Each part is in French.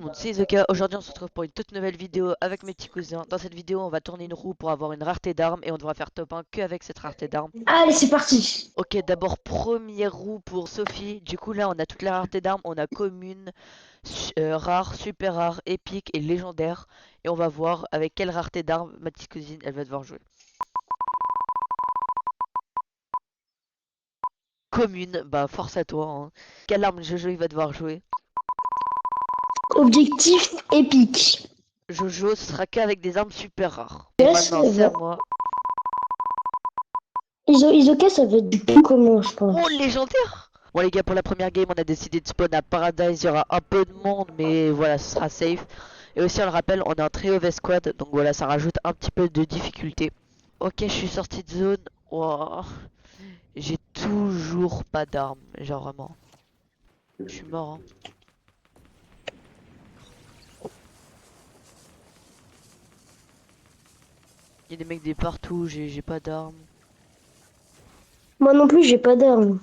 le monde, c'est Zoka. Aujourd'hui, on se retrouve pour une toute nouvelle vidéo avec mes petits cousins. Dans cette vidéo, on va tourner une roue pour avoir une rareté d'armes et on devra faire top 1 que avec cette rareté d'armes. Allez, c'est parti. Ok, d'abord, première roue pour Sophie. Du coup, là, on a toutes les raretés d'armes. On a commune, rare, super rare, épique et légendaire. Et on va voir avec quelle rareté d'armes ma petite cousine elle va devoir jouer. Commune, bah force à toi, hein. Quelle arme Jojo il va devoir jouer? Objectif épique. Jojo, ce sera qu'avec des armes super rares. Et Yes, maintenant, c'est à moi. Isoka, ça va être du tout commun, je Oh, pense. légendaire! Bon les gars, pour la première game, on a décidé de spawn à Paradise. Il y aura un peu de monde, mais voilà, ce sera safe. Et aussi, on le rappelle, on est un très mauvais squad, donc voilà, ça rajoute un petit peu de difficulté. Ok, je suis sorti de zone. Wow. J'ai toujours pas d'armes, genre vraiment. Je suis mort, hein. Il y a des mecs de partout, j'ai pas d'armes. Moi non plus, j'ai pas d'armes.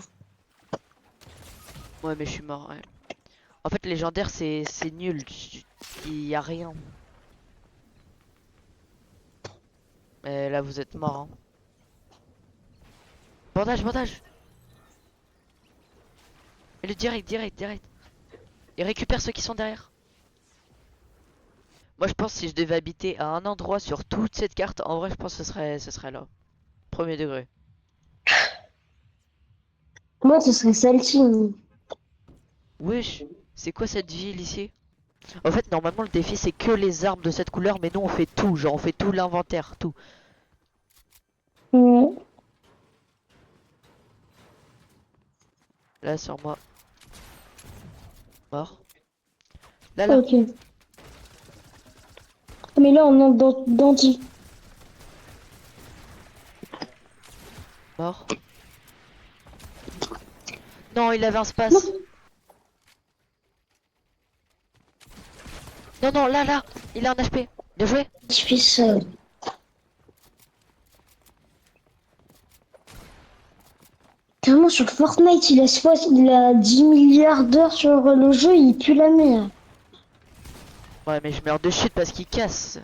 Ouais, mais je suis mort, ouais. En fait, légendaire, c'est nul. Il y a rien. Mais là, vous êtes mort, hein. Bandage, bandage! Et le direct, direct, direct. Et récupère ceux qui sont derrière. Moi je pense que si je devais habiter à un endroit sur toute cette carte, en vrai je pense que ce serait là. Premier degré. Moi, ce serait celle-ci. Wesh, c'est quoi cette ville ici? En fait normalement le défi c'est que les armes de cette couleur, mais nous on fait tout, genre on fait tout l'inventaire, tout. Mm. Là sur moi, mort. Là là, Ok. Mais là, on est dans Dandy. mort. Non, il avait un Non, space. Non, non, là, là, il a un HP. Bien joué. tu fais ça. Carrément, sur Fortnite, il a 10 milliards d'heures sur le jeu, il pue la merde. Ouais, mais je meurs de chute parce qu'il casse.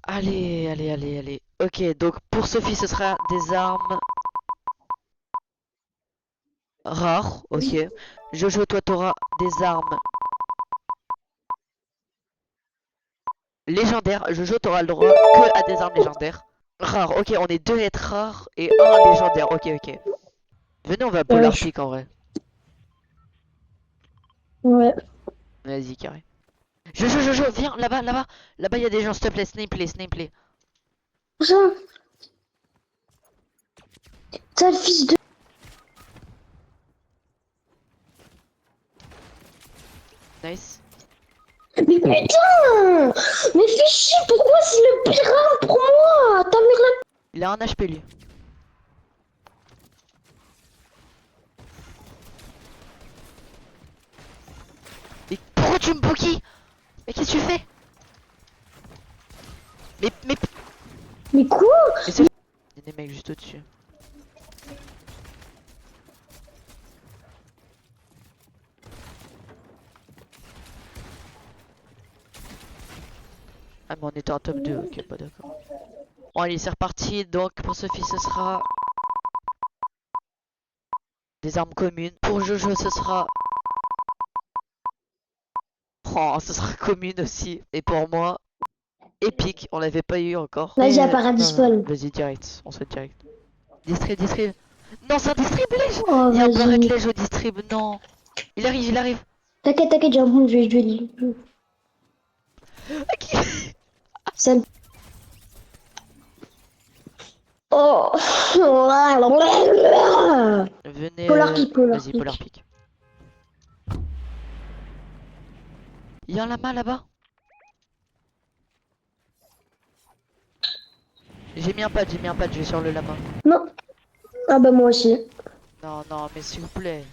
Allez, allez, allez, allez. Ok, donc pour Sophie ce sera des armes rares, ok. Jojo, toi t'auras des armes légendaires. Jojo, t'auras le droit que à des armes légendaires. Rares, ok, on est deux à être rares et un légendaire, ok, ok. Venez, on va Euh, polar pick en vrai. ouais. Vas-y, carré. Jojo, viens, là-bas, là-bas. Là-bas, il y a des gens, s'il te plaît, snipe-les, snipe-les. Ça, sale fils de... Nice. Mais putain! Mais fais chier, pourquoi c'est le pirate pour moi? Ta mère Il a un HP lui. Mais pourquoi tu me bookies? Mais qu'est-ce que tu fais? Mais, Mais quoi? mais c'est... Il y a des mecs juste au-dessus. Ah, mais on était en top 2, ok, pas d'accord. Bon, allez, c'est reparti. Donc, pour Sophie, ce sera des armes communes. Pour Jojo, ce sera... Oh, ce sera commune aussi. Et pour moi, épique. On l'avait pas eu encore. Vas-y, à Mais... Paradis Non, non, Spawn. vas-y, direct. On se fait direct. Distrib, distrib. Non, c'est un distrib lège. Oh, Il y a un barret vas-y. lège au distrib. Non. Il arrive, il arrive. T'inquiète, j'ai un bon, je vais Ok. Sale. Oh! Venez, Polar pick, polar vas-y, polar pick. pick. Il y a un lama là-bas. J'ai mis un pad, je vais sur le lama. Non. Ah bah moi aussi. Non, non, mais s'il vous plaît.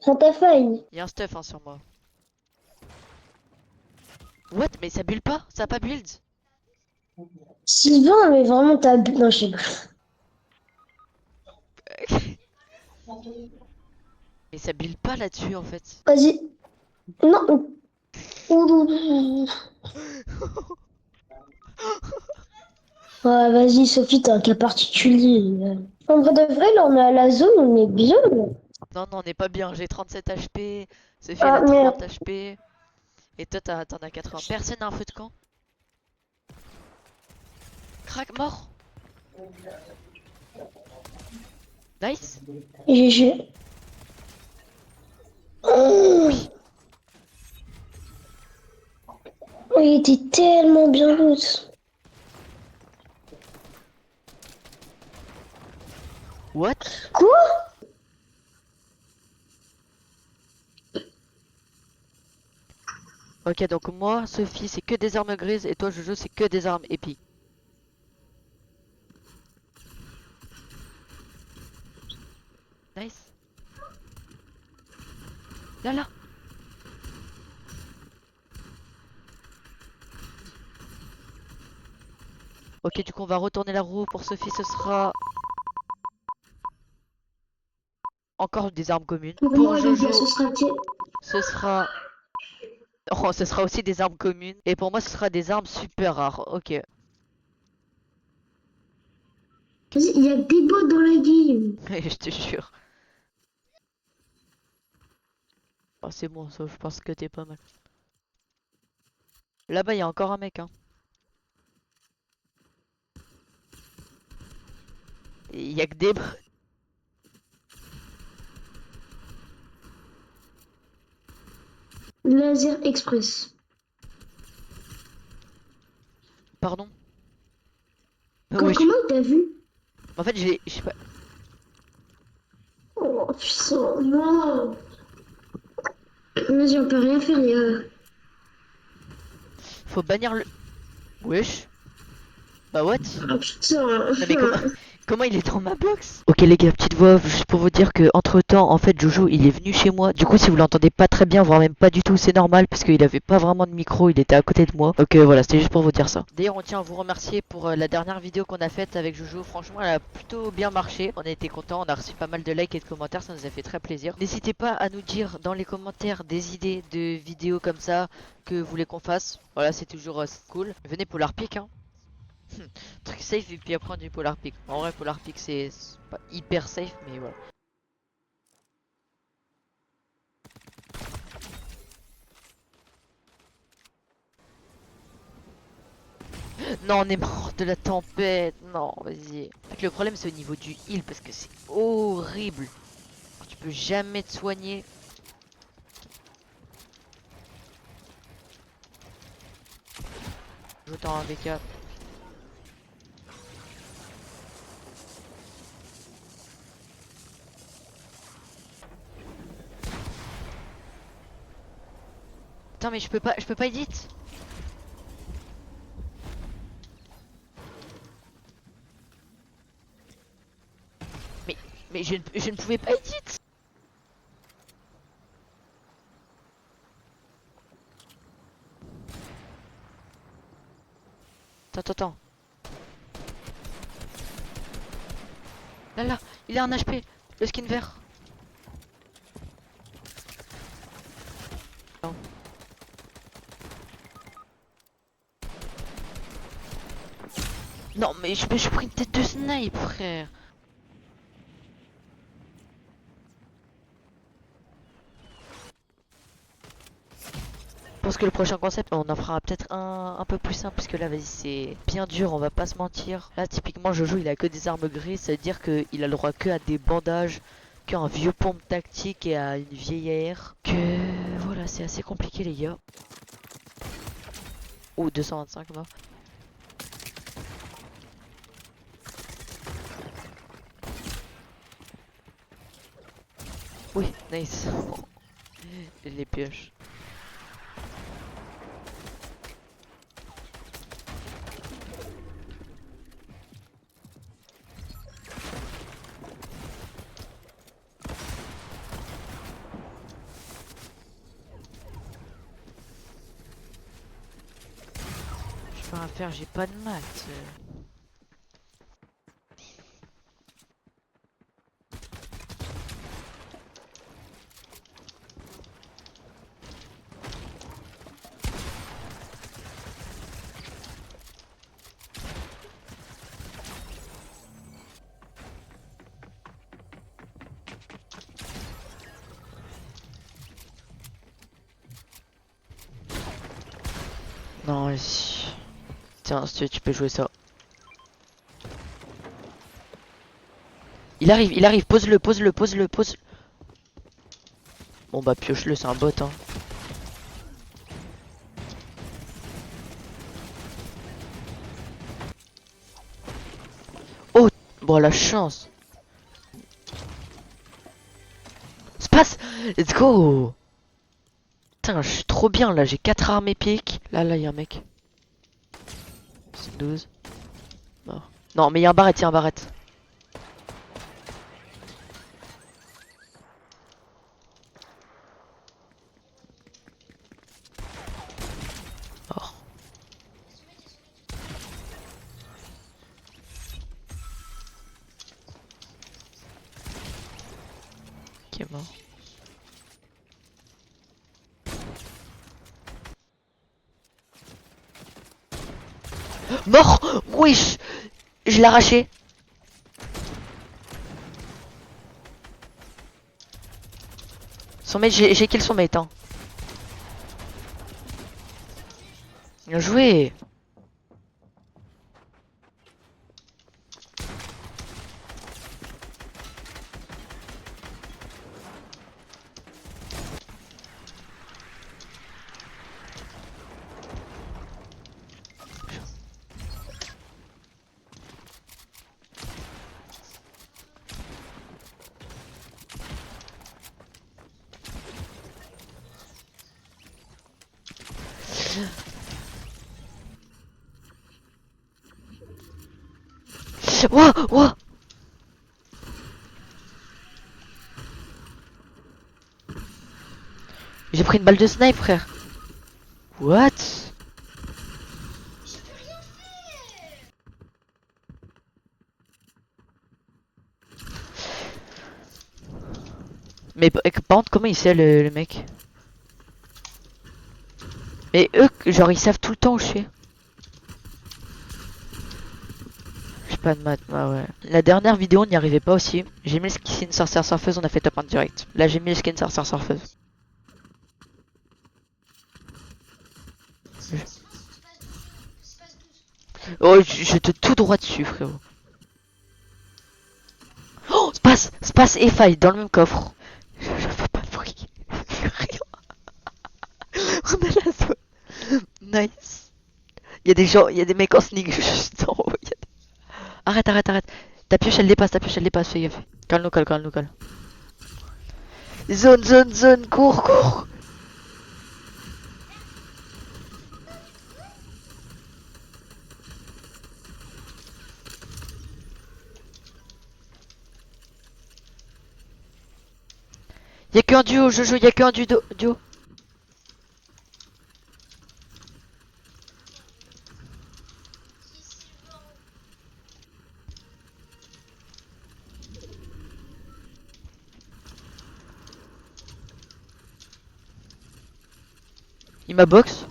Prends ta feuille. Il y a un stuff hein, sur moi. What? Mais ça build pas? Ça a pas build? Sylvain, mais vraiment t'as... Non, je sais pas. Mais ça build pas là-dessus en fait. Vas-y. Non. Ouh. Ouais, vas-y, Sophie, t'as un cas particulier. En vrai de vrai, là, on est à la zone, on est bien, là. Non, non, on n'est pas bien. J'ai 37 HP. Sophie, elle Ah, a 30 merde. HP. Et toi, t'en as 80. Personne n'a un feu de camp. Crac, mort. Nice. GG. Oh, Oui. il était tellement bien l'autre. What? Quoi? Ok, donc moi, Sophie, c'est que des armes grises. Et toi, Jojo, c'est que des armes épiques. Nice. Là, là. Ok, du coup, on va retourner la roue. Pour Sophie, ce sera encore des armes communes. Pour Pour moi, les gars, ce Jojo, sera... ce sera... Oh, ce sera aussi des armes communes. Et pour moi, ce sera des armes super rares. Ok. Vas-y, il y a des bots dans la game. Je te jure. Oh, c'est bon, ça, je pense que t'es pas mal. Là-bas, il y a encore un mec, hein. Il y a que des... Laser Express. Pardon? Comment Wesh. t'as vu? En fait, j'ai... Je sais pas... Oh, putain, non. Vas-y, on peut rien faire, il y a... Faut bannir le... Wesh. Bah what? Ah, putain. Non mais comment... Comment il est dans ma box? Ok les gars, petite voix, juste pour vous dire que entre temps, en fait, Jojo, il est venu chez moi. Du coup, si vous l'entendez pas très bien, voire même pas du tout, c'est normal parce qu'il avait pas vraiment de micro, il était à côté de moi. Donc voilà, c'était juste pour vous dire ça. D'ailleurs, on tient à vous remercier pour la dernière vidéo qu'on a faite avec Jojo. Franchement, elle a plutôt bien marché. On a été contents, on a reçu pas mal de likes et de commentaires, ça nous a fait très plaisir. N'hésitez pas à nous dire dans les commentaires des idées de vidéos comme ça que vous voulez qu'on fasse. Voilà, c'est toujours cool. Venez pour l'Arpic, hein. Truc safe et puis après on dit Polar Peak. En vrai Polar Peak c'est pas hyper safe mais voilà. Non on est mort de la tempête. Non vas-y. Le problème c'est au niveau du heal parce que c'est horrible. Tu peux jamais te soigner. Je t'en un VK. Putain mais je peux pas edit. Mais je ne pouvais pas edit. Attends. Là là, il a un HP. Le skin vert. Non. Non mais je pris une tête de snipe frère. Je pense que le prochain concept, on en fera peut-être un peu plus simple parce que là, vas-y, c'est bien dur, on va pas se mentir. Là, typiquement, Jojo, il a que des armes grises, ça veut dire qu'il a le droit que à des bandages, qu'à un vieux pompe tactique et à une vieille AR. Que voilà, c'est assez compliqué, les gars. Oh, 225 là. Oui, nice. Les pioches. Je peux rien faire, j'ai pas de maths. Non, tiens, si tu peux jouer ça. Il arrive, pose-le, pose-le, pose-le, pose. Bon bah pioche-le, c'est un bot hein. Oh, bon la chance. Space, let's go. Putain, je suis trop bien là, j'ai 4 armes épiques. Là, il y a un mec. 12. Mort. Non, mais il y a un barrette, Mort. Qui est mort. Mort. Wesh. Je l'ai arraché. Son mate, j'ai kill son mate hein. Bien joué. Wouah, wouah. J'ai pris une balle de snipe frère. What? Mais par contre comment il sait le mec? Mais eux genre ils savent tout le temps où je suis. J'ai pas de maths, ah ouais. La dernière vidéo on n'y arrivait pas aussi. J'ai mis le skin sorcière surfeuse, on a fait top 1 direct. Là j'ai mis le skin sorcière surfeuse. Oh je te tout droit dessus frérot. Oh space et faille dans le même coffre. Je fais pas de bruit. Je fais rien. On a la zone. Nice. Il y a des gens, il y a des mecs en sneak juste en haut. Arrête. Ta pioche elle dépasse, fais gaffe. Calme-nous, colle. Zone, cours. Y'a qu'un duo, Jojo, y'a qu'un duo. Il m'a box.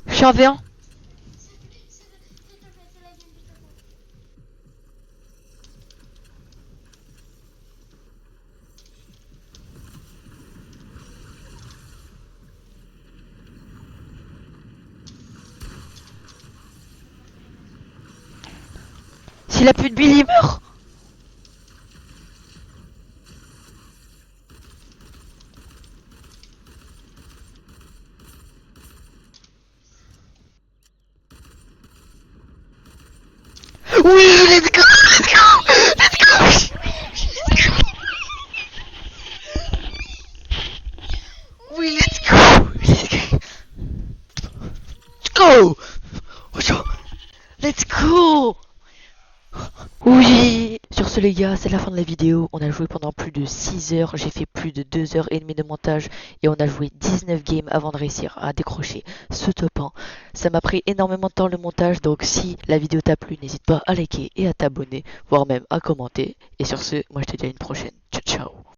Je suis en V1. S'il a plus de billes, il meurt. Oui, let's go. Oui, let's go. Let's go. Oui. Sur ce les gars, c'est la fin de la vidéo. On a joué pendant plus de 6 heures. J'ai fait plus de 2 heures et demie de montage. Et on a joué 19 games avant de réussir à décrocher ce top 1. Ça m'a pris énormément de temps le montage. Donc si la vidéo t'a plu, n'hésite pas à liker et à t'abonner. Voire même à commenter. Et sur ce, moi je te dis à une prochaine. Ciao ciao.